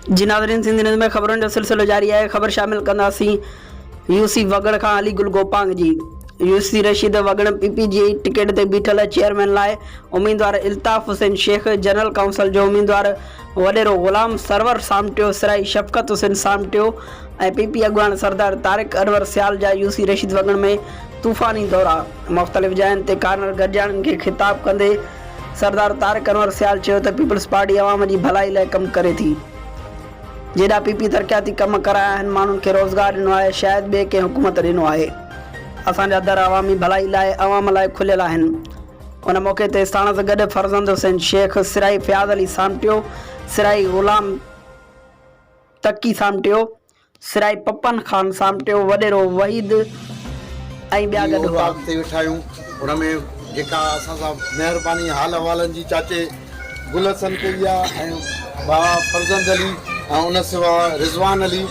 जी नाज़रीन, सिंधी न्यूज़ में ख़बरुनि जो सिलसिलो जारी आहे। ख़बर शामिल कंदासीं यूसी वगड़ खां अली गुल गोपांग जी। यूसी रशीद वगड़ पीपी जी टिकट ते बीठल चेयरमैन लाइ उम्मीदवार इल्ताफ़ हुसैन शेख, जनरल काउंसिल जो उम्मीदवार वडेरो गुलाम सरवर सामटियो, सिराई शफ़क़त हुसैन सामटियो ऐं पीपी अॻुवान सरदार तारिक अनवर सियाल जा यूसी रशीद वगड़ में तूफ़ानी दौरा। मुख़्तलिफ़ जायुनि ते कार्नर गॾिजाणनि खे ख़िताब कंदे सरदार तारिक अनवर सियाल चयो त पीपल्स पार्टी अवाम जी भलाई लाइ कमु करे थी। जेॾा पीपी तरक़ियाती कम कराया आहिनि, माण्हुनि खे रोज़गार ॾिनो आहे, शायदि ॿिए कंहिं हुकूमत ॾिनो आहे। असांजा दर अवामी भलाई लाइ अवाम लाइ खुलियल आहिनि। उन मौक़े ते साण सां गॾु फरज़ंद हुसैन शेख, सिराई फ़याज़ अली सामटियो, सिराई गुलाम तकी सामटियो, सिराई पपन ख़ान सामटियो, वडेरो वहीद ऐं ॿिया गॾु हुआ। वेठा आहियूं हुन में जेका असां सां महिरबानी हाल अहवालनि जी चाचे गुल हसन कई आहे ऐं भाउ फरज़ंद अली ऐं उन सिवा रिज़वान अली